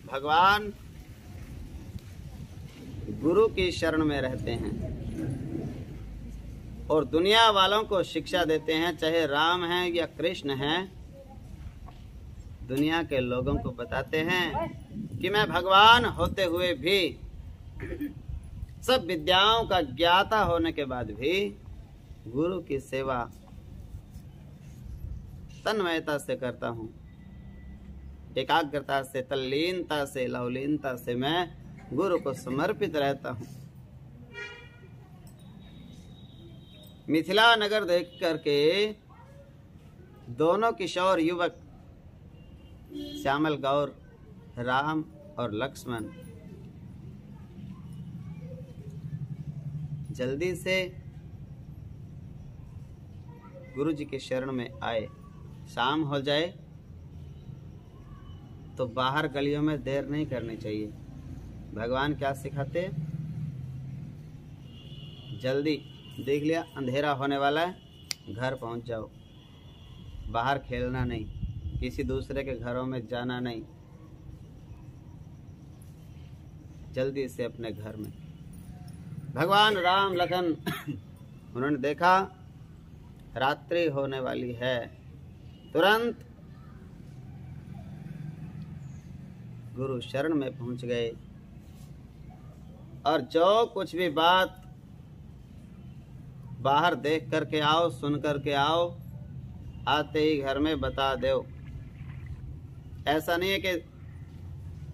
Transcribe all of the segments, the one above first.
भगवान गुरु की शरण में रहते हैं और दुनिया वालों को शिक्षा देते हैं, चाहे राम हैं या कृष्ण हैं। दुनिया के लोगों को बताते हैं कि मैं भगवान होते हुए भी, सब विद्याओं का ज्ञाता होने के बाद भी गुरु की सेवा तन्मयता से करता हूँ, एकाग्रता से, तल्लीनता से, लवलीनता से मैं गुरु को समर्पित रहता हूँ। मिथिला नगर देख करके दोनों किशोर युवक श्यामल गौर, राम और लक्ष्मण जल्दी से गुरु जी के शरण में आए। शाम हो जाए तो बाहर गलियों में देर नहीं करनी चाहिए। भगवान क्या सिखाते? जल्दी देख लिया अंधेरा होने वाला है, घर पहुंच जाओ, बाहर खेलना नहीं, किसी दूसरे के घरों में जाना नहीं, जल्दी से अपने घर में। भगवान राम लखन उन्होंने देखा रात्रि होने वाली है, तुरंत गुरु शरण में पहुंच गए और जो कुछ भी बात बाहर देख करके आओ, सुन करके आओ, आते ही घर में बता दो। ऐसा नहीं है कि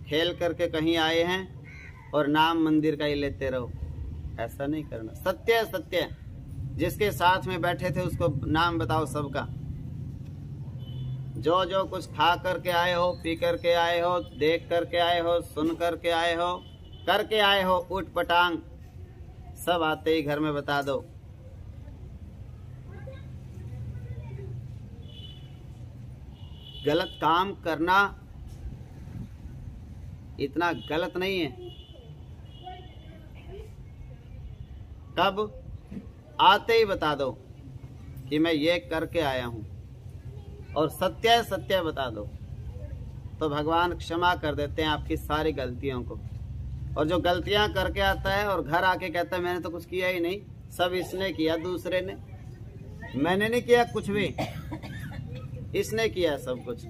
खेल करके कहीं आए हैं और नाम मंदिर का ही लेते रहो, ऐसा नहीं करना। सत्य सत्य, जिसके साथ में बैठे थे उसको नाम बताओ सबका। जो जो कुछ खा करके आए हो, पी करके आए हो, देख करके आए हो, सुन करके आए हो, करके आए हो, उठ पटांग, सब आते ही घर में बता दो। गलत काम करना इतना गलत नहीं है। कब? आते ही बता दो कि मैं ये करके आया हूं, और सत्य सत्य बता दो, तो भगवान क्षमा कर देते हैं आपकी सारी गलतियों को। और जो गलतियां करके आता है और घर आके कहता है मैंने तो कुछ किया ही नहीं, सब इसने किया, दूसरे ने, मैंने नहीं किया कुछ भी, इसने किया सब कुछ।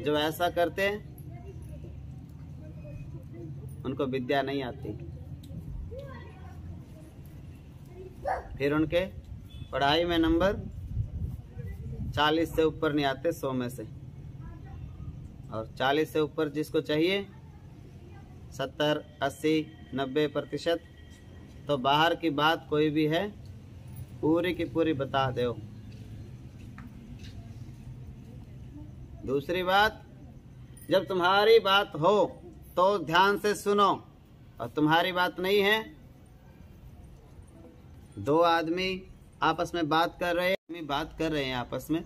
जो ऐसा करते हैं उनको विद्या नहीं आती, फिर उनके पढ़ाई में नंबर 40 से ऊपर नहीं आते 100 में से, और 40 से ऊपर जिसको चाहिए 70, 80, 90%। तो बाहर की बात कोई भी है पूरी की पूरी बता दो। दूसरी बात, जब तुम्हारी बात हो तो ध्यान से सुनो, और तुम्हारी बात नहीं है, दो आदमी आपस में बात कर रहे हैं आपस में,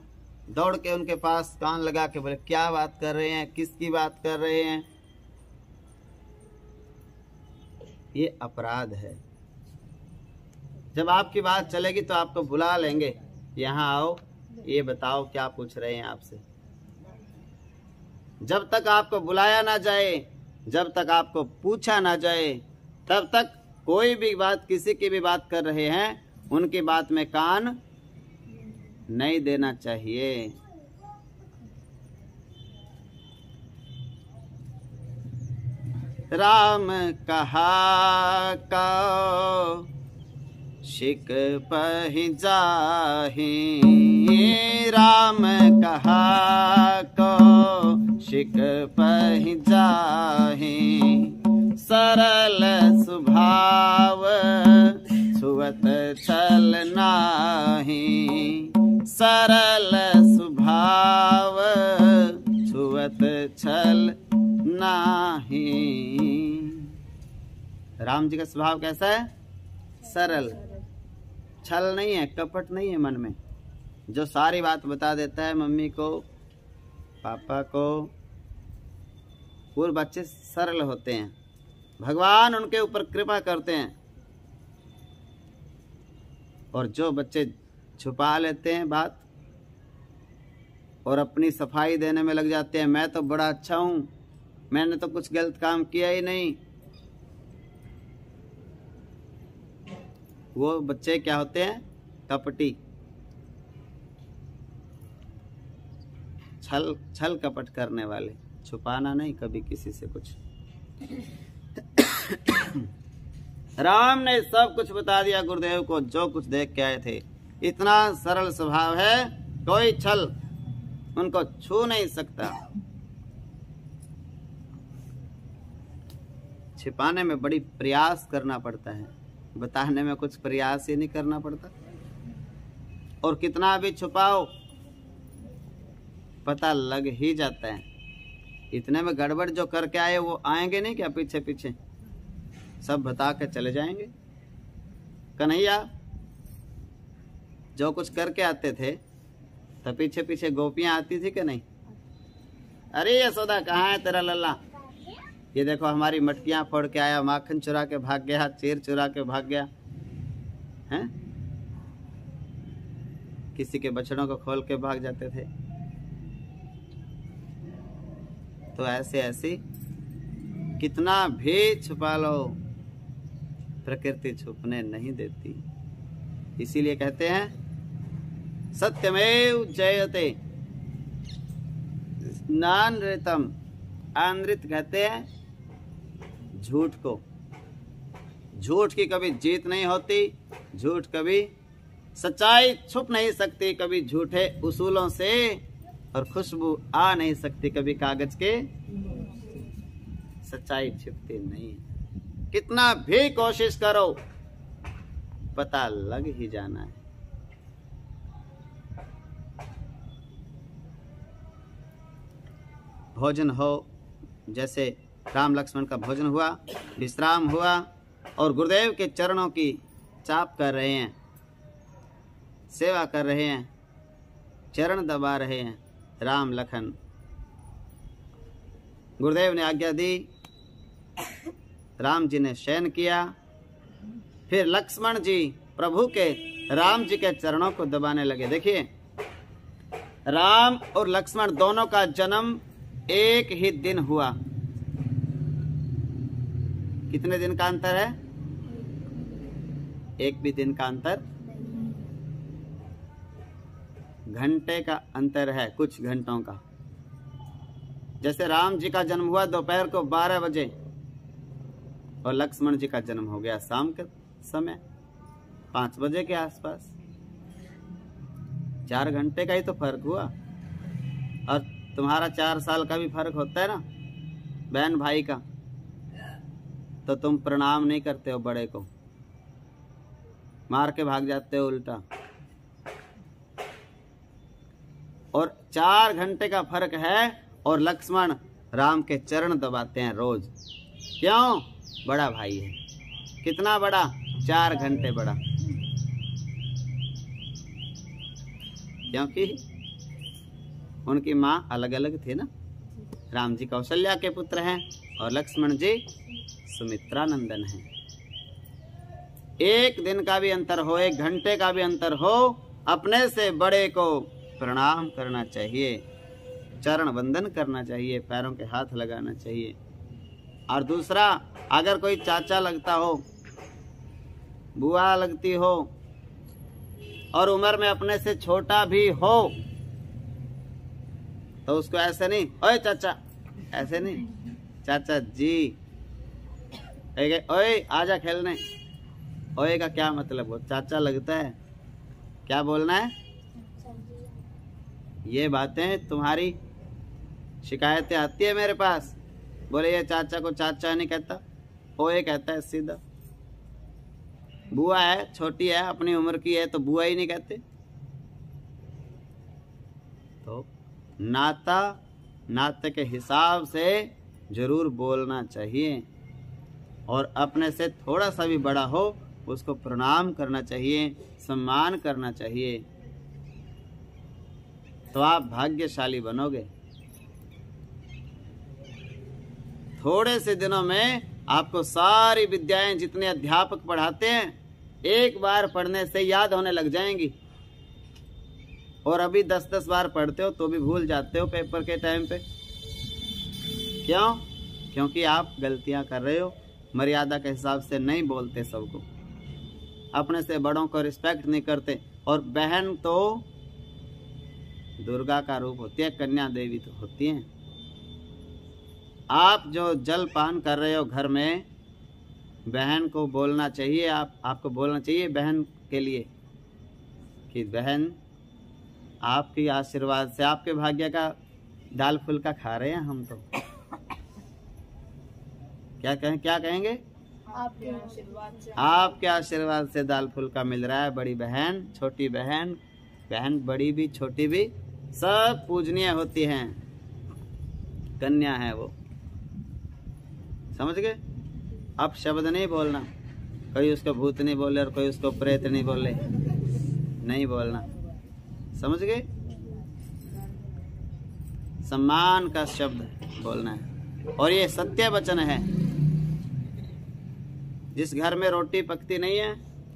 दौड़ के उनके पास कान लगा के बोले क्या बात कर रहे हैं, किसकी बात कर रहे हैं, ये अपराध है। जब आपकी बात चलेगी तो आपको बुला लेंगे, यहाँ आओ, ये बताओ क्या पूछ रहे हैं आपसे। जब तक आपको बुलाया ना जाए, जब तक आपको पूछा ना जाए, तब तक कोई भी बात, किसी की भी बात कर रहे हैं, उनकी बात में कान नहीं देना चाहिए। राम कहा को शिक पहि जाहि, राम कहा को शिक पहि जाहि, सरल स्वभाव छुअत छल नाही, सरल स्वभाव छुअत छल नाही। राम जी का स्वभाव कैसा है? सरल, छल नहीं है, कपट नहीं है मन में, जो सारी बात बता देता है मम्मी को, पापा को। पूरे बच्चे सरल होते हैं, भगवान उनके ऊपर कृपा करते हैं। और जो बच्चे छुपा लेते हैं बात और अपनी सफाई देने में लग जाते हैं, मैं तो बड़ा अच्छा हूँ, मैंने तो कुछ गलत काम किया ही नहीं। वो बच्चे क्या होते हैं? कपटी, छल कपट करने वाले, छुपाना नहीं कभी किसी से कुछ। राम ने सब कुछ बता दिया गुरुदेव को, जो कुछ देख के आए थे। इतना सरल स्वभाव है, कोई छल उनको छू नहीं सकता। छिपाने में बड़ी प्रयास करना पड़ता है, बताने में कुछ प्रयास ही नहीं करना पड़ता। और कितना भी छुपाओ पता लग ही जाता है। इतने में गड़बड़ जो करके आए वो आएंगे नहीं क्या पीछे पीछे, सब बता के चले जाएंगे। कन्हैया जो कुछ करके आते थे तो पीछे पीछे गोपियां आती थी कि नहीं? अरे यशोदा कहाँ है तेरा लल्ला? ये देखो हमारी मटकियां फोड़ के आया, माखन चुरा के भाग गया, चीर चुरा के भाग गया हैं? किसी के बछड़ों को खोल के भाग जाते थे। तो ऐसे ऐसे कितना भी छुपा लो, प्रकृति छुपने नहीं देती। इसीलिए कहते हैं सत्यमेव जयते नानृतम। अनृत कहते हैं झूठ को। झूठ की कभी जीत नहीं होती, झूठ कभी, सच्चाई छुप नहीं सकती कभी झूठे उसूलों से, और खुशबू आ नहीं सकती कभी कागज के। सच्चाई छिपती नहीं, कितना भी कोशिश करो पता लग ही जाना है। भोजन हो, जैसे राम लक्ष्मण का भोजन हुआ, विश्राम हुआ, और गुरुदेव के चरणों की चाप कर रहे हैं, सेवा कर रहे हैं, चरण दबा रहे हैं राम लखन। गुरुदेव ने आज्ञा दी, राम जी ने शयन किया। फिर लक्ष्मण जी प्रभु के, राम जी के चरणों को दबाने लगे। देखिए राम और लक्ष्मण दोनों का जन्म एक ही दिन हुआ। कितने दिन का अंतर है? एक भी दिन का अंतर, घंटे का अंतर है, कुछ घंटों का। जैसे राम जी का जन्म हुआ दोपहर को 12 बजे और लक्ष्मण जी का जन्म हो गया शाम के समय 5 बजे के आसपास। 4 घंटे का ही तो फर्क हुआ। और तुम्हारा 4 साल का भी फर्क होता है ना बहन भाई का, तो तुम प्रणाम नहीं करते हो बड़े को, मार के भाग जाते हो उल्टा। और 4 घंटे का फर्क है, और लक्ष्मण राम के चरण दबाते हैं रोज। क्यों? बड़ा भाई है। कितना बड़ा? 4 घंटे बड़ा। क्योंकि उनकी माँ अलग अलग थी ना। राम जी कौशल्या के पुत्र हैं और लक्ष्मण जी सुमित्रा नंदन हैं। एक दिन का भी अंतर हो, 1 घंटे का भी अंतर हो, अपने से बड़े को प्रणाम करना चाहिए, चरण वंदन करना चाहिए, पैरों के हाथ लगाना चाहिए। और दूसरा, अगर कोई चाचा लगता हो, बुआ लगती हो, और उम्र में अपने से छोटा भी हो, तो उसको ऐसे नहीं, ओए चाचा, ऐसे नहीं, चाचा जी, ओए आजा खेलने। ओए का क्या मतलब? वो चाचा लगता है। क्या बोलना है? ये बातें तुम्हारी शिकायतें आती है मेरे पास, बोले ये चाचा को चाचा नहीं कहता, ओए कहता है सीधा। बुआ है, छोटी है, अपनी उम्र की है, तो बुआ ही नहीं कहते। तो नाते के हिसाब से जरूर बोलना चाहिए, और अपने से थोड़ा सा भी बड़ा हो उसको प्रणाम करना चाहिए, सम्मान करना चाहिए, तो आप भाग्यशाली बनोगे। थोड़े से दिनों में आपको सारी विद्याएं जितने अध्यापक पढ़ाते हैं एक बार पढ़ने से याद होने लग जाएंगी, और अभी 10-10 बार पढ़ते हो तो भी भूल जाते हो पेपर के टाइम पे। क्यों? क्योंकि आप गलतियां कर रहे हो, मर्यादा के हिसाब से नहीं बोलते सबको, अपने से बड़ों को रिस्पेक्ट नहीं करते। और बहन तो दुर्गा का रूप होती है, कन्या देवी तो होती है। आप जो जल पान कर रहे हो घर में, बहन को बोलना चाहिए, आपको बोलना चाहिए बहन के लिए कि बहन आपकी आशीर्वाद से, आपके भाग्य का दाल फुल्का खा रहे हैं हम तो। क्या कहेंगे? आपके आशीर्वाद से दाल फुल्का मिल रहा है। बड़ी बहन, छोटी बहन, बहन बड़ी भी छोटी भी सब पूजनीय होती हैं, कन्या है वो, समझ गए? अब शब्द नहीं बोलना, कोई उसको भूत नहीं बोले और कोई उसको प्रेत नहीं बोले, नहीं बोलना, समझ गए? सम्मान का शब्द बोलना है। और ये सत्य वचन है। जिस घर में रोटी पकती नहीं है,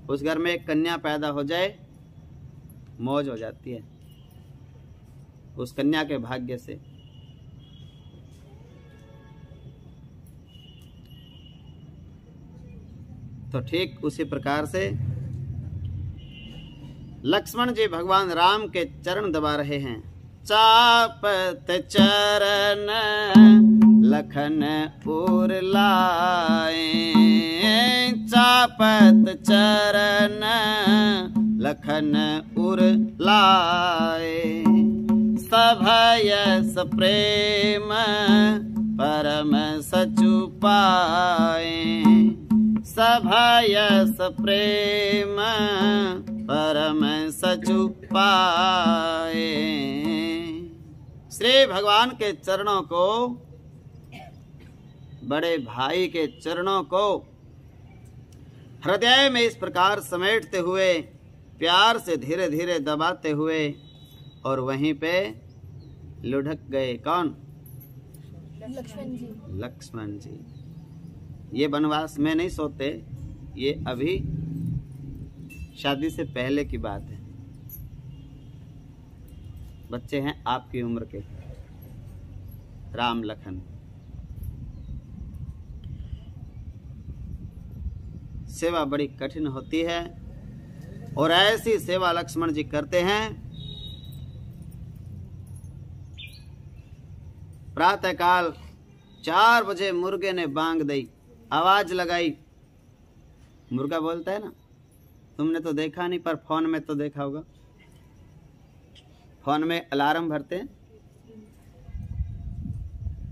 उस घर में एक कन्या पैदा हो जाए, मौज हो जाती है उस कन्या के भाग्य से। तो ठीक उसी प्रकार से लक्ष्मण जी भगवान राम के चरण दबा रहे हैं। चापत चरण लखन उर लाए, चापत चरण लखन उर लाए, सभयस प्रेम परम सचु पाए, सभयस प्रेम परम सचु पाए। श्री भगवान के चरणों को, बड़े भाई के चरणों को हृदय में इस प्रकार समेटते हुए, प्यार से धीरे धीरे दबाते हुए, और वहीं पे लुढ़क गए। कौन? लक्ष्मण जी। लक्ष्मण जी। ये वनवास में नहीं सोते, ये अभी शादी से पहले की बात है। बच्चे हैं आपकी उम्र के, राम लखन। सेवा बड़ी कठिन होती है और ऐसी सेवा लक्ष्मण जी करते हैं। प्रातःकाल 4 बजे मुर्गे ने बांग दी, आवाज लगाई। मुर्गा बोलता है ना, तुमने तो देखा नहीं पर फोन में तो देखा होगा। फोन में अलार्म भरते हैं,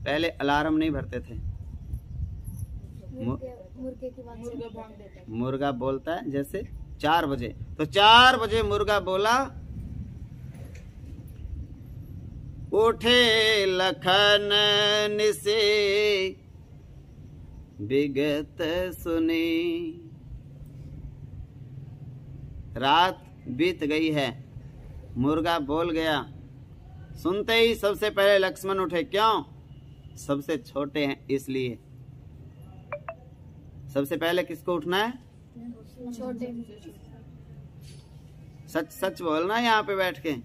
पहले अलार्म नहीं भरते थे। मुर्गे की बात से मुर्गा बोलता है जैसे 4 बजे, तो 4 बजे मुर्गा बोला, उठे लखन निसे विगत सुनी। रात बीत गई है, मुर्गा बोल गया। सुनते ही सबसे पहले लक्ष्मण उठे। क्यों? सबसे छोटे हैं इसलिए। सबसे पहले किसको उठना है? छोटे। सच सच बोलना यहाँ पे बैठ के,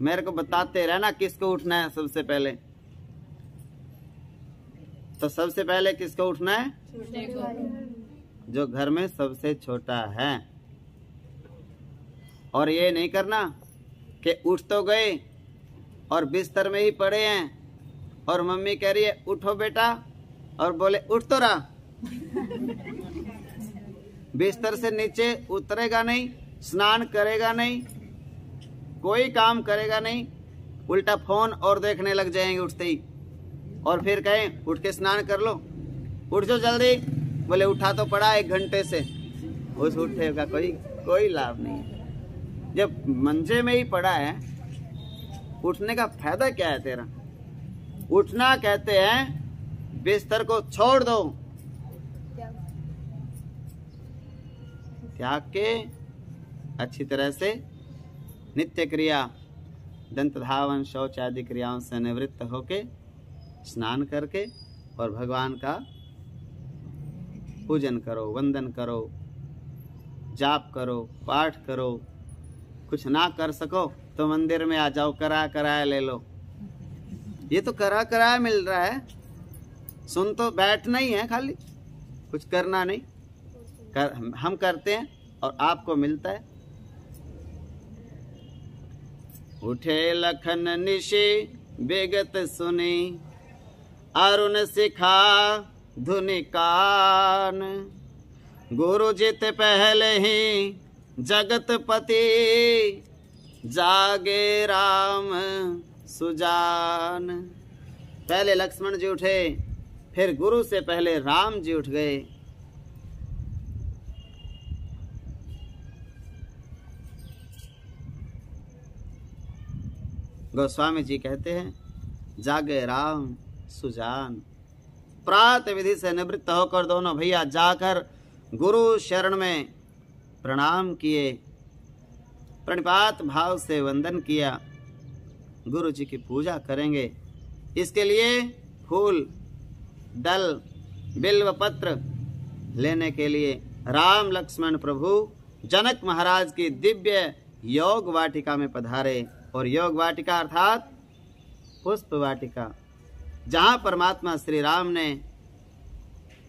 मेरे को बताते रहना किसको उठना है सबसे पहले। तो सबसे पहले किसको उठना है? छोटे को। जो घर में सबसे छोटा है। और ये नहीं करना कि उठ तो गए और बिस्तर में ही पड़े हैं और मम्मी कह रही है उठो बेटा, और बोले उठ तो रहा। बिस्तर से नीचे उतरेगा नहीं, स्नान करेगा नहीं, कोई काम करेगा नहीं, उल्टा फोन और देखने लग जाएंगे उठते ही। और फिर कहें उठ के स्नान कर लो, उठ जाओ जल्दी। बोले उठा तो पड़ा 1 घंटे से, उस उठेगा कोई लाभ नहीं है। जब मंजे में ही पड़ा है, उठने का फायदा क्या है तेरा? उठना कहते हैं बिस्तर को छोड़ दो, त्याग के अच्छी तरह से नित्य क्रिया, दंत धावन, शौच आदि क्रियाओं से निवृत्त होके स्नान करके और भगवान का पूजन करो, वंदन करो, जाप करो, पाठ करो। कुछ ना कर सको तो मंदिर में आ जाओ, कराया ले लो। ये तो कराया मिल रहा है। सुन तो बैठना ही है, खाली कुछ करना नहीं। हम करते हैं और आपको मिलता है। उठे लखन निशि बेगत सुनी, अरुण सिखा धुनि कान। गुरु जित पहले ही जगत पति, जागे राम सुजान। पहले लक्ष्मण जी उठे, फिर गुरु से पहले राम जी उठ गए। गोस्वामी जी कहते हैं, जागे राम सुजान। प्रात विधि से निवृत्त होकर दोनों भैया जाकर गुरु शरण में प्रणाम किए, प्रणिपात भाव से वंदन किया। गुरु जी की पूजा करेंगे, इसके लिए फूल, दल, बिल्व पत्र लेने के लिए राम लक्ष्मण प्रभु जनक महाराज की दिव्य योग वाटिका में पधारे। और योग वाटिका अर्थात पुष्प वाटिका, जहां परमात्मा श्री राम ने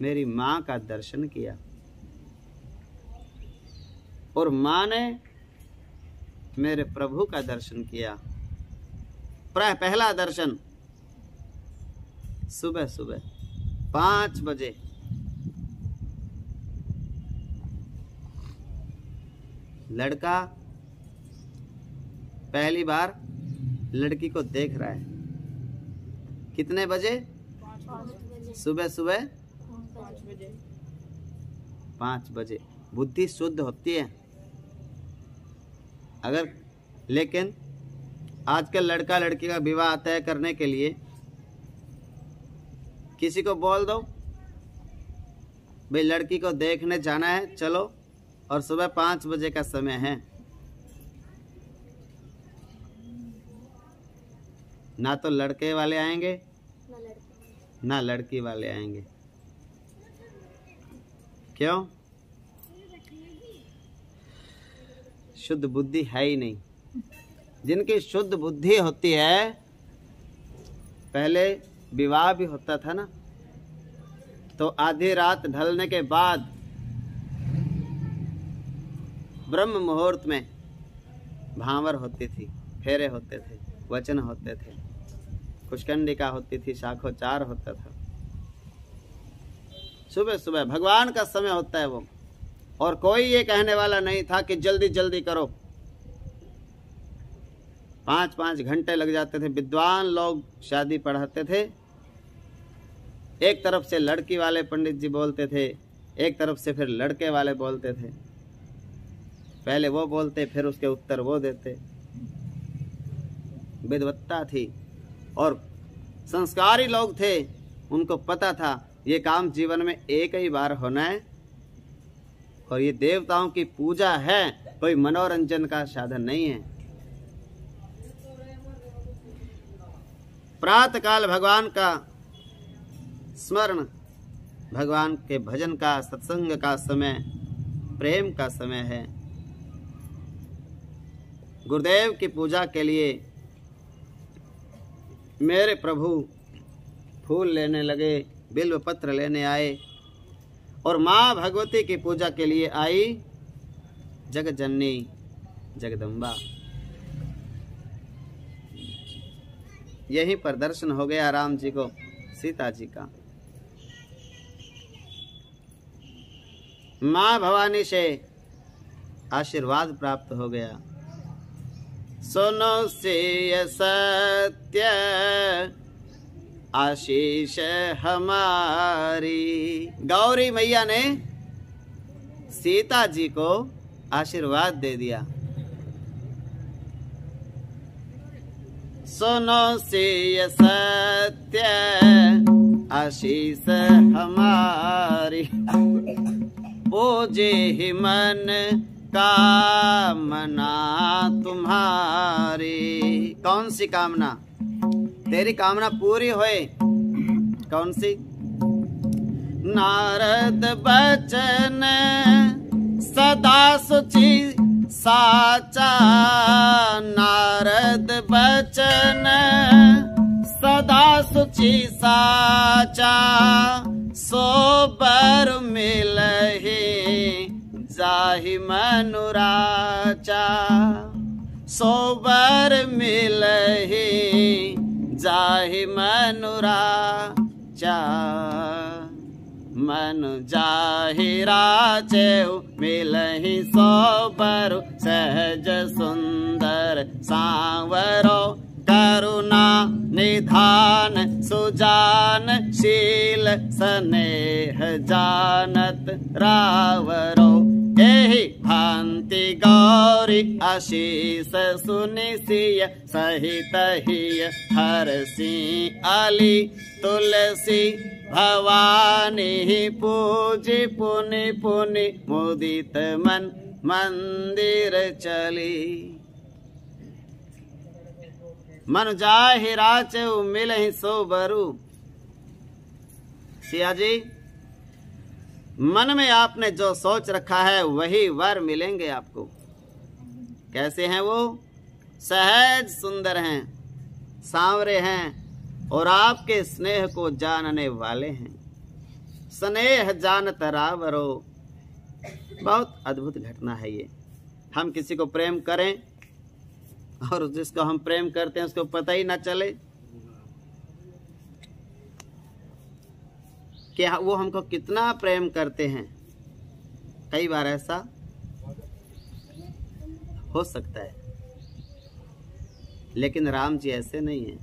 मेरी मां का दर्शन किया और मां ने मेरे प्रभु का दर्शन किया। पहला दर्शन सुबह सुबह 5 बजे। लड़का पहली बार लड़की को देख रहा है। कितने बजे? 5 बजे। सुबह सुबह 5 बजे। 5 बजे बुद्धि शुद्ध होती है। अगर लेकिन आजकल लड़का लड़की का विवाह तय करने के लिए किसी को बोल दो, भाई लड़की को देखने जाना है, चलो, और सुबह 5 बजे का समय है, ना तो लड़के वाले आएंगे ना लड़की वाले आएंगे। क्यों? शुद्ध बुद्धि है ही नहीं। जिनकी शुद्ध बुद्धि होती है, पहले विवाह भी होता था ना, तो आधी रात ढलने के बाद ब्रह्म मुहूर्त में भांवर होती थी, फेरे होते थे, वचन होते थे, कुशकंडिका होती थी, शाखोचार होता था। सुबह सुबह भगवान का समय होता है वो, और कोई ये कहने वाला नहीं था कि जल्दी जल्दी करो। 5-5 घंटे लग जाते थे। विद्वान लोग शादी पढ़ाते थे, एक तरफ से लड़की वाले पंडित जी बोलते थे, एक तरफ से फिर लड़के वाले बोलते थे। पहले वो बोलते, फिर उसके उत्तर वो देते। विद्वत्ता थी और संस्कारी लोग थे, उनको पता था ये काम जीवन में एक ही बार होना है और ये देवताओं की पूजा है, कोई मनोरंजन का साधन नहीं है। प्रातः काल भगवान का स्मरण, भगवान के भजन का, सत्संग का समय, प्रेम का समय है। गुरुदेव की पूजा के लिए मेरे प्रभु फूल लेने लगे, बिल्व पत्र लेने आए, और माँ भगवती की पूजा के लिए आई जगजननी जगदम्बा। यहीं पर दर्शन हो गया राम जी को सीता जी का। माँ भवानी से आशीर्वाद प्राप्त हो गया। सुनो से सत्य आशीष हमारी। गौरी मैया ने सीता जी को आशीर्वाद दे दिया। सुनो से सत्य आशीष हमारी, पूजे ही मन कामना तुम्हारी। कौन सी कामना? तेरी कामना पूरी होए। कौन सी? नारद बचन सदा सुचि साचा, नारद बचन सदा सदा सुचि साचा, सोबर मिलहि जाहि मनुराचा। सोबर मिलहि जाहि मनुराचा, मन जाहि राचेउ मिलहि सोबर। सहज सुंदर सांवरो, करुणा निधान सुजान शील। स्नेह जानत रावरो, एहि भांति गौरी आशीष सुनि सिय। सहित हिय हरसि अली तुलसी, भवानी पूजि पुनि पुनि। मुदित मन मंदिर चली, मन जाहि राचेउ मिलहि सोबरु। सिया जी, मन में आपने जो सोच रखा है वही वर मिलेंगे आपको। कैसे हैं वो? सहज सुंदर हैं, सांवरे हैं और आपके स्नेह को जानने वाले हैं। स्नेह जानत रावरो, बहुत अद्भुत घटना है ये। हम किसी को प्रेम करें और जिसको हम प्रेम करते हैं उसको पता ही ना चले कि वो हमको कितना प्रेम करते हैं। कई बार ऐसा हो सकता है, लेकिन राम जी ऐसे नहीं हैं।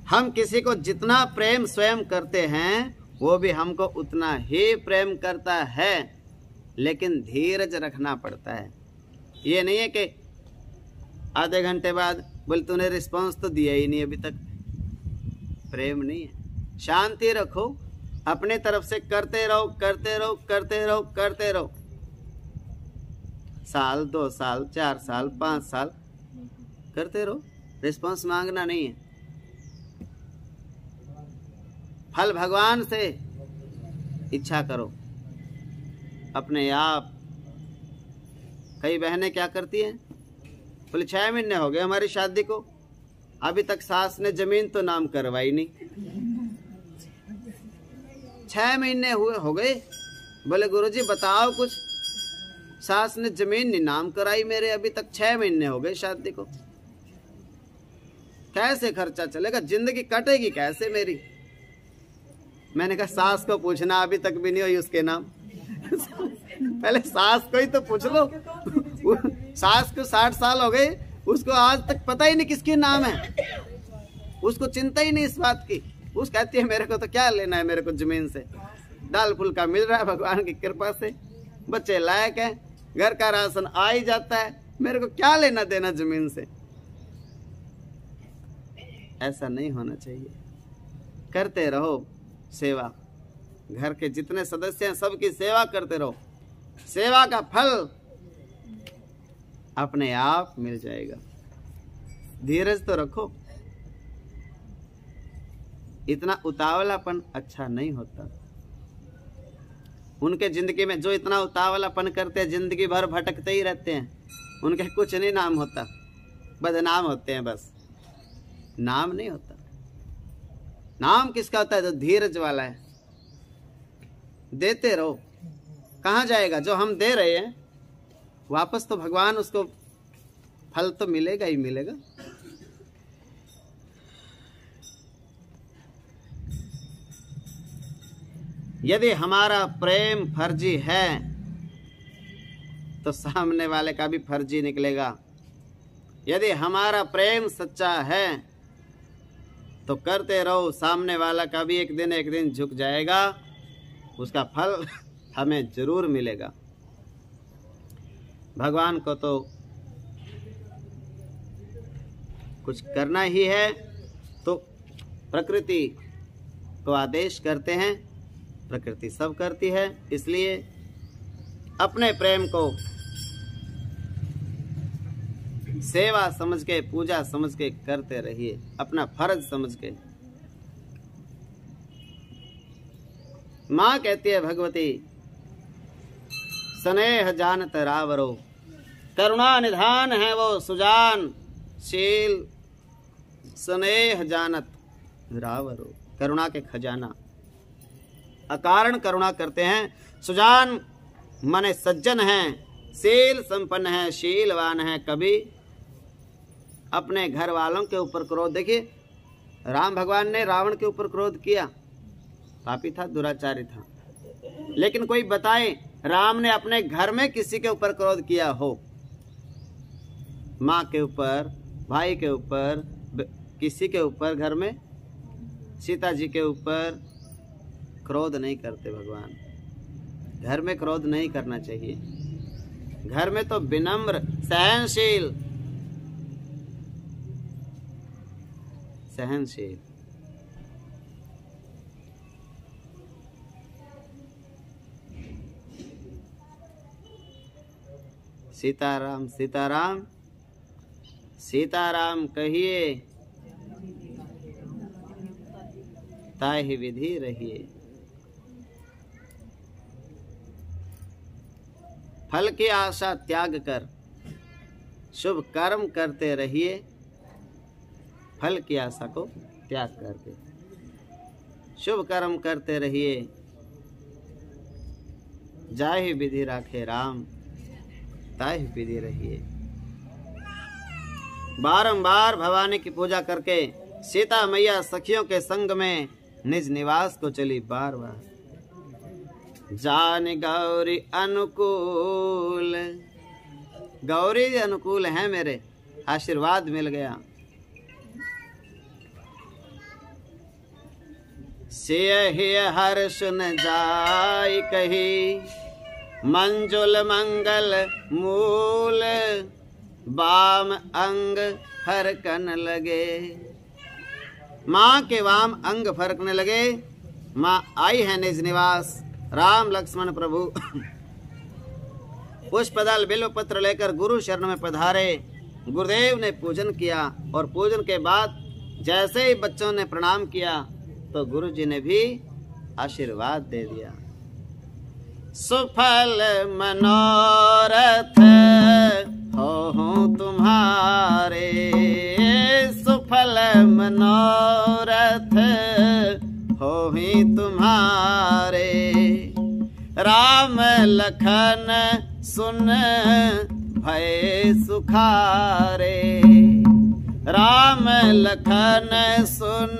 हम किसी को जितना प्रेम स्वयं करते हैं वो भी हमको उतना ही प्रेम करता है, लेकिन धीरज रखना पड़ता है। ये नहीं है कि आधे घंटे बाद बोले तूने रिस्पांस तो दिया ही नहीं अभी तक। प्रेम नहीं है। शांति रखो, अपने तरफ से करते रहो करते रहो करते रहो करते रहो। साल 2 साल 4 साल 5 साल करते रहो, रिस्पांस मांगना नहीं है। फल भगवान से इच्छा करो अपने आप। कई बहनें क्या करती हैं, बोले 6 महीने हो गए हमारी शादी को, अभी तक सास ने जमीन तो नाम करवाई नहीं। 6 महीने हुए हो गए, बोले गुरुजी बताओ कुछ, सास ने जमीन नहीं नाम कराई मेरे, अभी तक 6 महीने हो गए शादी को। कैसे खर्चा चलेगा, जिंदगी कटेगी कैसे मेरी? मैंने कहा सास को पूछना, अभी तक भी नहीं हुई उसके नाम। पहले सास को ही तो पूछ लो। सास को 60 साल हो गए, उसको आज तक पता ही नहीं किसकी नाम है, उसको चिंता ही नहीं इस बात की। उस कहती है मेरे को तो क्या लेना है, मेरे को जमीन से दाल फुल्का मिल रहा है भगवान की कृपा से, बच्चे लायक है, घर का राशन आ ही जाता है, मेरे को क्या लेना देना जमीन से। ऐसा नहीं होना चाहिए। करते रहो सेवा, घर के जितने सदस्य हैं सबकी सेवा करते रहो, सेवा का फल अपने आप मिल जाएगा। धीरज तो रखो, इतना उतावलापन अच्छा नहीं होता। उनके जिंदगी में जो इतना उतावलापन करते हैं, जिंदगी भर भटकते ही रहते हैं, उनके कुछ नहीं नाम होता, बदनाम होते हैं बस, नाम नहीं होता। नाम किसका होता है? जो धीरज वाला है। देते रहो, कहाँ जाएगा? जो हम दे रहे हैं वापस तो भगवान उसको फल तो मिलेगा ही मिलेगा। यदि हमारा प्रेम फर्जी है तो सामने वाले का भी फर्जी निकलेगा। यदि हमारा प्रेम सच्चा है तो करते रहो, सामने वाला का भी एक दिन झुक जाएगा, उसका फल हमें जरूर मिलेगा। भगवान को तो कुछ करना ही है तो प्रकृति को आदेश करते हैं, प्रकृति सब करती है। इसलिए अपने प्रेम को सेवा समझ के, पूजा समझ के करते रहिए, अपना फर्ज समझ के। माँ कहती है भगवती, स्नेह जानत रावरो, करुणा निधान है वो सुजान शील। स्नेह जानत रावरो, करुणा के खजाना, अकारण करुणा करते हैं। सुजान माने सज्जन हैं, शील संपन्न है, शीलवान है, कभी अपने घर वालों के ऊपर क्रोध, देखिए राम भगवान ने रावण के ऊपर क्रोध किया, पापी था, दुराचारी था, लेकिन कोई बताए राम ने अपने घर में किसी के ऊपर क्रोध किया हो? माँ के ऊपर, भाई के ऊपर, किसी के ऊपर, घर में सीता जी के ऊपर क्रोध नहीं करते भगवान। घर में क्रोध नहीं करना चाहिए। घर में तो विनम्र, सहनशील, सहनशील। सीताराम सीताराम सीताराम कहिए, ताहि विधि रहिए। फल की आशा त्याग कर शुभ कर्म करते रहिए। फल की आशा को त्याग करके शुभ कर्म करते रहिए। जाहि विधि राखे राम, ताहि विधि रहिए। बारंबार भवानी की पूजा करके सीता मैया सखियों के संग में निज निवास को चली बार बार। जान गौरी अनुकूल, गौरी अनुकूल है मेरे, आशीर्वाद मिल गया। सियहि हर सुन जाय कही, मंजुल मंगल मूल, वाम अंग फरकन लगे। माँ के वाम अंग फरकने लगे। माँ आई है निज निवास। राम लक्ष्मण प्रभु पुष्पदल बिल्व पत्र लेकर गुरु शरण में पधारे। गुरुदेव ने पूजन किया और पूजन के बाद जैसे ही बच्चों ने प्रणाम किया तो गुरु जी ने भी आशीर्वाद दे दिया। सुफल मनोरथ हो तुम्हारे, सुफल मनोरथ हो ही तुम्हारे। राम लखन सुन भय सुखारे, राम लखन सुन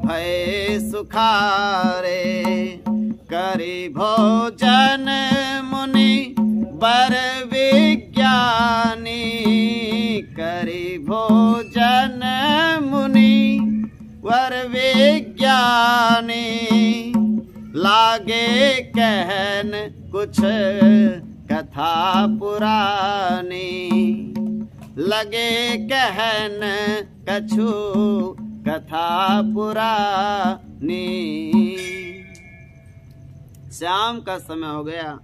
भय सुखारे। करी भोजन मुनि बर विज्ञानी, करी भोजन मुनि वर विज्ञानी। लागे कहन कुछ कथा पुरानी, लगे कहन कछु कथा पुरानी। शाम का समय हो गया।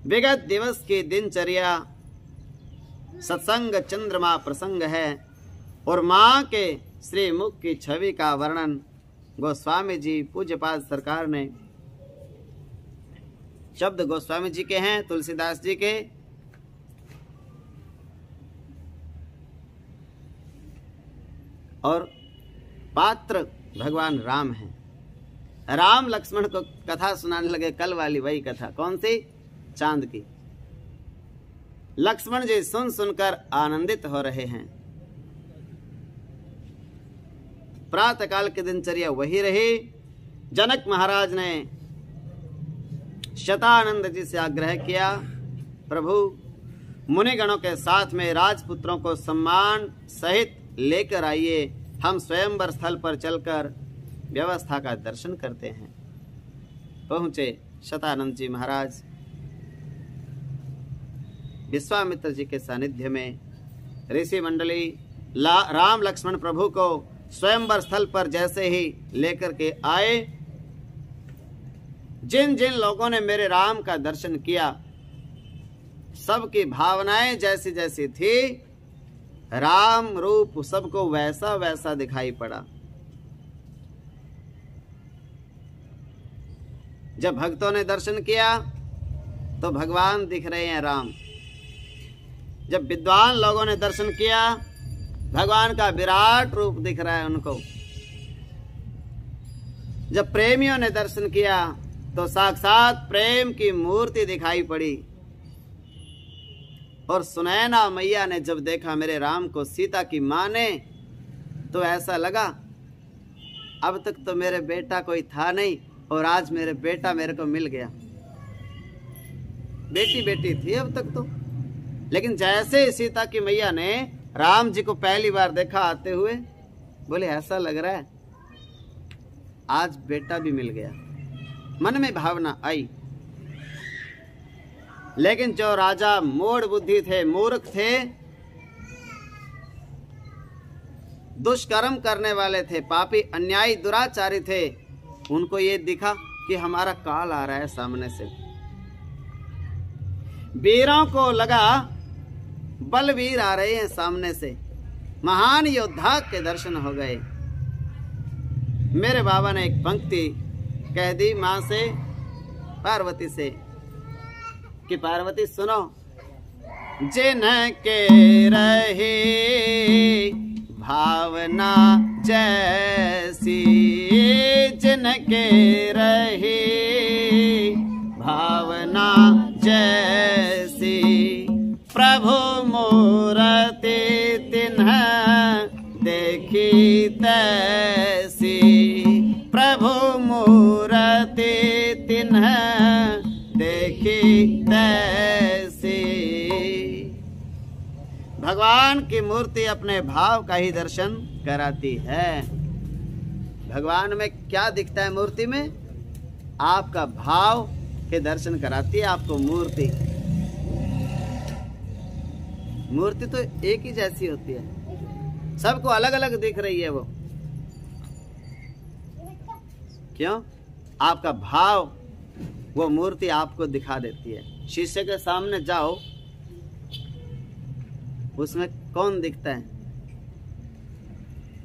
विगत दिवस की दिनचर्या सत्संग चंद्रमा प्रसंग है और माँ के श्री मुख की छवि का वर्णन गोस्वामी जी पूज्यपाद सरकार ने, शब्द गोस्वामी जी के हैं, तुलसीदास जी के, और पात्र भगवान राम हैं। राम लक्ष्मण को कथा सुनाने लगे, कल वाली वही कथा। कौन सी? चांद की। लक्ष्मण जी सुन सुनकर आनंदित हो रहे हैं। प्रातः काल की दिनचर्या वही रही। जनक महाराज ने शतानंद जी से आग्रह किया, प्रभु मुनिगणों के साथ में राजपुत्रों को सम्मान सहित लेकर आइए, हम स्वयंवर स्थल पर चलकर व्यवस्था का दर्शन करते हैं। पहुंचे शतानंद जी महाराज विश्वामित्र जी के सानिध्य में। ऋषि मंडली राम लक्ष्मण प्रभु को स्वयंवर स्थल पर जैसे ही लेकर के आए, जिन जिन लोगों ने मेरे राम का दर्शन किया सबकी भावनाएं जैसी जैसी थी, राम रूप सबको वैसा वैसा दिखाई पड़ा। जब भक्तों ने दर्शन किया तो भगवान दिख रहे हैं राम। जब विद्वान लोगों ने दर्शन किया भगवान का विराट रूप दिख रहा है उनको। जब प्रेमियों ने दर्शन किया तो साक्षात प्रेम की मूर्ति दिखाई पड़ी। और सुनैना मैया ने जब देखा मेरे राम को सीता की मां ने, तो ऐसा लगा अब तक तो मेरे बेटा कोई था नहीं और आज मेरे बेटा मेरे को मिल गया। बेटी बेटी थी अब तक तो, लेकिन जैसे सीता की मैया ने राम जी को पहली बार देखा आते हुए, बोले ऐसा लग रहा है आज बेटा भी मिल गया। मन में भावना आई। लेकिन जो राजा मूढ़ बुद्धि थे, मूर्ख थे, दुष्कर्म करने वाले थे, पापी अन्यायी दुराचारी थे, उनको ये दिखा कि हमारा काल आ रहा है सामने से। वीरों को लगा बलवीर आ रहे हैं सामने से, महान योद्धा के दर्शन हो गए। मेरे बाबा ने एक पंक्ति कह दी मां से, पार्वती से, कि पार्वती सुनो, जिनके रहे भावना जैसी, जिनके रहे भावना जैसी, प्रभु मूरति तिन्ह देखी तैसी, प्रभु मूरति तिन्ह देखी तैसी। भगवान की मूर्ति अपने भाव का ही दर्शन कराती है। भगवान में क्या दिखता है मूर्ति में? आपका भाव के दर्शन कराती है आपको मूर्ति। मूर्ति तो एक ही जैसी होती है, सबको अलग अलग दिख रही है वो। क्यों? आपका भाव वो मूर्ति आपको दिखा देती है। शीशे के सामने जाओ, उसमें कौन दिखता है?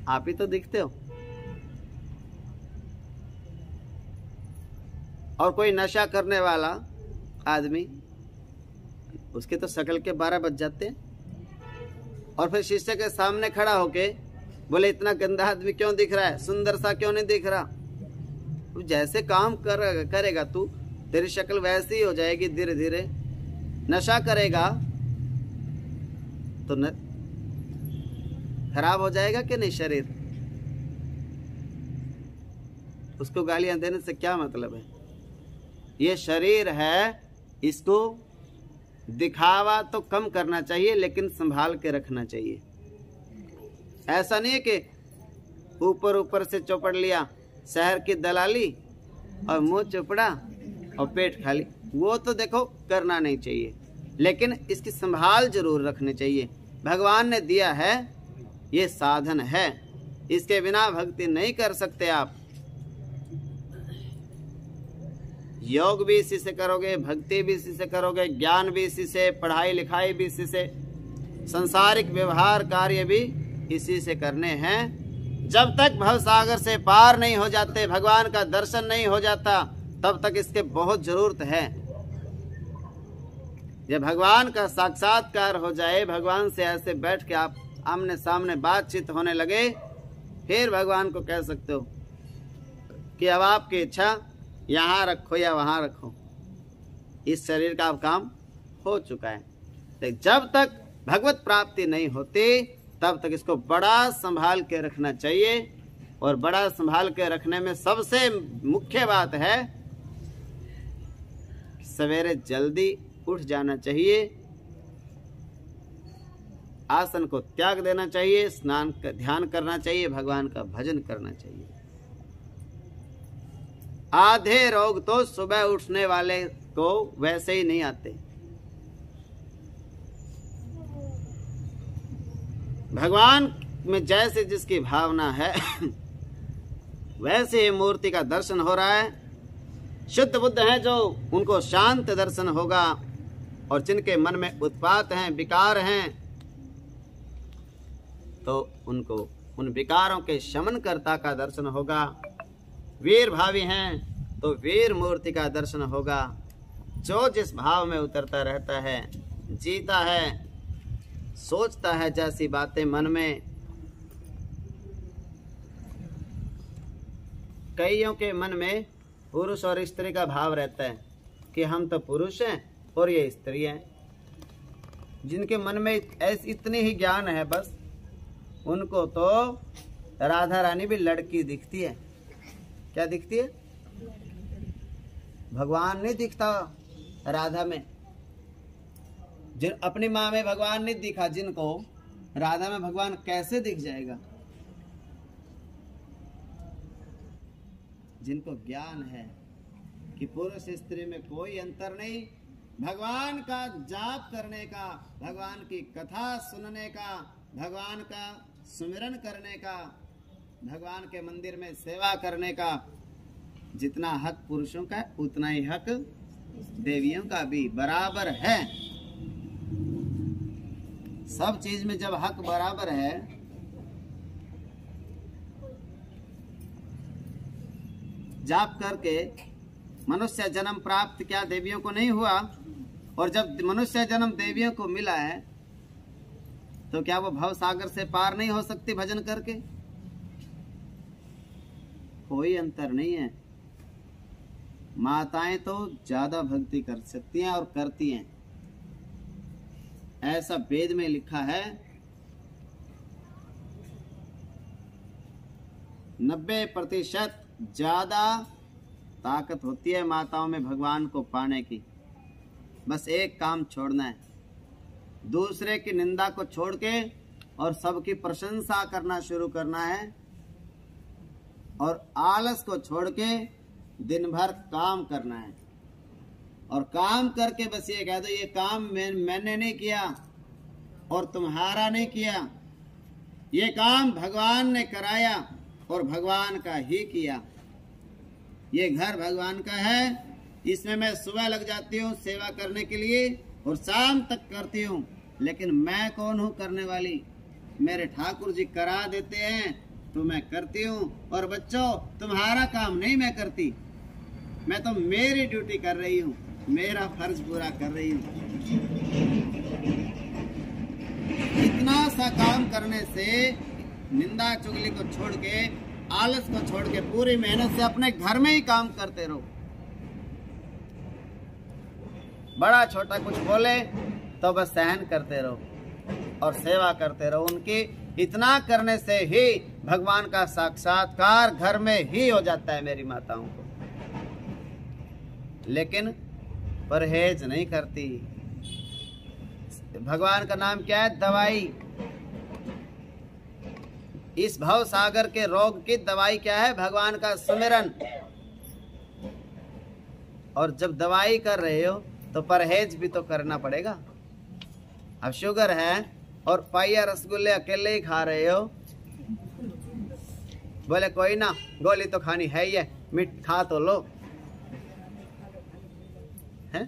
आप ही तो दिखते हो। और कोई नशा करने वाला आदमी, उसके तो शक्ल के 12 बज जाते हैं, और फिर शीशे के सामने खड़ा होके बोले इतना गंदा आदमी क्यों दिख रहा है, सुंदर सा क्यों नहीं दिख रहा। तू जैसे काम करेगा तू, तेरी शक्ल वैसी ही हो जाएगी धीरे धीरे। नशा करेगा तो खराब हो जाएगा कि नहीं शरीर। उसको गालियां देने से क्या मतलब है? ये शरीर है, इसको दिखावा तो कम करना चाहिए, लेकिन संभाल के रखना चाहिए। ऐसा नहीं है कि ऊपर ऊपर से चौपड़ लिया, शहर की दलाली, और मुंह चौपड़ा और पेट खाली, वो तो देखो करना नहीं चाहिए, लेकिन इसकी संभाल जरूर रखनी चाहिए। भगवान ने दिया है, ये साधन है, इसके बिना भक्ति नहीं कर सकते आप। योग भी इसी से करोगे, भक्ति भी इसी से करोगे, ज्ञान भी इसी से, पढ़ाई लिखाई भी इसी से, संसारिक व्यवहार कार्य भी इसी से करने हैं। जब तक भवसागर से पार नहीं हो जाते, भगवान का दर्शन नहीं हो जाता, तब तक इसके बहुत जरूरत है। जब भगवान का साक्षात्कार हो जाए, भगवान से ऐसे बैठ के आप आमने सामने बातचीत होने लगे, फिर भगवान को कह सकते हो कि अब आपकी इच्छा यहाँ रखो या वहाँ रखो, इस शरीर का अब काम हो चुका है। तो जब तक भगवत प्राप्ति नहीं होती, तब तक इसको बड़ा संभाल के रखना चाहिए। और बड़ा संभाल के रखने में सबसे मुख्य बात है, सवेरे जल्दी उठ जाना चाहिए, आसन को त्याग देना चाहिए, स्नान का ध्यान करना चाहिए, भगवान का भजन करना चाहिए। आधे रोग तो सुबह उठने वाले को वैसे ही नहीं आते। भगवान में जैसे जिसकी भावना है वैसे ही मूर्ति का दर्शन हो रहा है। शुद्ध बुद्ध हैं जो, उनको शांत दर्शन होगा, और जिनके मन में उत्पात हैं, विकार हैं, तो उनको उन विकारों के शमनकर्ता का दर्शन होगा। वीर भावी हैं तो वीर मूर्ति का दर्शन होगा। जो जिस भाव में उतरता रहता है, जीता है, सोचता है जैसी बातें मन में, कईयों के मन में पुरुष और स्त्री का भाव रहता है कि हम तो पुरुष हैं और ये स्त्री हैं। जिनके मन में इतनी ही ज्ञान है बस, उनको तो राधा रानी भी लड़की दिखती है। क्या दिखती है? भगवान नहीं दिखता राधा में। जिन अपनी माँ में भगवान नहीं दिखा, जिनको राधा में भगवान कैसे दिख जाएगा? जिनको ज्ञान है कि पुरुष स्त्री में कोई अंतर नहीं, भगवान का जाप करने का, भगवान की कथा सुनने का, भगवान का सुमिरन करने का, भगवान के मंदिर में सेवा करने का जितना हक पुरुषों का उतना ही हक देवियों का भी बराबर है। सब चीज में जब हक बराबर है, जाप करके मनुष्य जन्म प्राप्त क्या देवियों को नहीं हुआ? और जब मनुष्य जन्म देवियों को मिला है तो क्या वो भव सागर से पार नहीं हो सकती भजन करके? कोई अंतर नहीं है। माताएं तो ज्यादा भक्ति कर सकती हैं और करती हैं, ऐसा वेद में लिखा है। 90% ज्यादा ताकत होती है माताओं में भगवान को पाने की। बस एक काम छोड़ना है, दूसरे की निंदा को छोड़ के और सबकी प्रशंसा करना शुरू करना है, और आलस को छोड़ के दिन भर काम करना है। और काम करके बस ये कह दो, ये काम मैंने नहीं किया और तुम्हारा नहीं किया, ये काम भगवान ने कराया और भगवान का ही किया। ये घर भगवान का है, इसमें मैं सुबह लग जाती हूँ सेवा करने के लिए और शाम तक करती हूँ, लेकिन मैं कौन हूँ करने वाली? मेरे ठाकुर जी करा देते हैं तो मैं करती हूँ। और बच्चों, तुम्हारा काम नहीं मैं करती, मैं तो मेरी ड्यूटी कर रही हूँ, मेरा फर्ज पूरा कर रही हूँ। इतना सा काम करने से निंदा चुगली को छोड़ के, आलस को छोड़ के पूरी मेहनत से अपने घर में ही काम करते रहो। बड़ा छोटा कुछ बोले तो बस सहन करते रहो और सेवा करते रहो उनकी। इतना करने से ही भगवान का साक्षात्कार घर में ही हो जाता है मेरी माताओं को। लेकिन परहेज नहीं करती। भगवान का नाम क्या है? दवाई। इस भव सागर के रोग की दवाई क्या है? भगवान का सुमिरन। और जब दवाई कर रहे हो तो परहेज भी तो करना पड़ेगा। अब शुगर है और पाइया रसगुल्ले अकेले ही खा रहे हो, बोले कोई ना, गोली तो खानी है ही है, मिठ खा तो लो, है?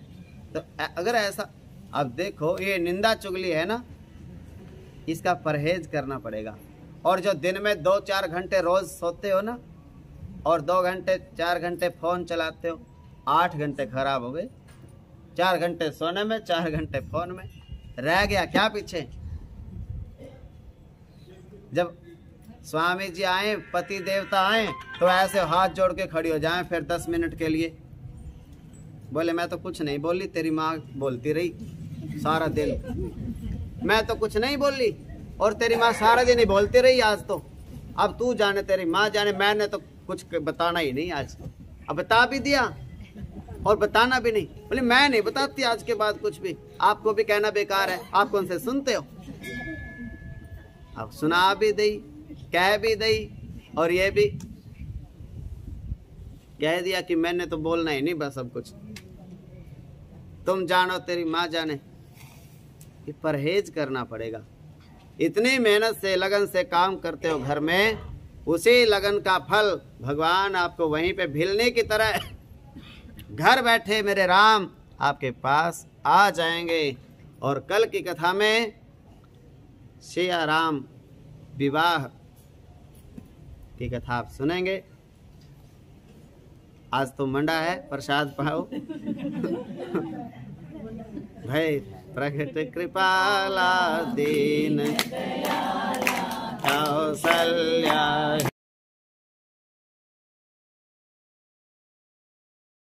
तो अगर ऐसा, अब देखो ये निंदा चुगली है ना, इसका परहेज करना पड़ेगा। और जो दिन में 2-4 घंटे रोज सोते हो ना, और 2 घंटे 4 घंटे फोन चलाते हो, 8 घंटे खराब हो गए। 4 घंटे सोने में, 4 घंटे फोन में, रह गया क्या पीछे? जब स्वामी जी आए, पति देवता आए, तो ऐसे हाथ जोड़ के खड़ी हो जाएं फिर 10 मिनट के लिए, बोले मैं तो कुछ नहीं बोली, तेरी माँ बोलती रही सारा दिन। मैं तो कुछ नहीं बोली और तेरी माँ सारा दिन ही बोलती रही आज तो। अब तू जाने, तेरी माँ जाने, मैंने तो कुछ बताना ही नहीं आज। अब बता भी दिया और बताना भी नहीं। बोले मैं नहीं बताती आज के बाद कुछ भी, आपको भी कहना बेकार है, आप कौन से सुनते हो? अब सुना भी दी, कह भी दी, और ये भी कह दिया कि मैंने तो बोलना ही नहीं, बस सब कुछ तुम जानो, तेरी माँ जाने। ये परहेज करना पड़ेगा। इतनी मेहनत से, लगन से काम करते हो घर में, उसी लगन का फल भगवान आपको वहीं पे भिलने की तरह घर बैठे मेरे राम आपके पास आ जाएंगे। और कल की कथा में सिया राम विवाह की कथा आप सुनेंगे। आज तो मंडा है, प्रसाद पाओ। भय प्रकट कृपाला दे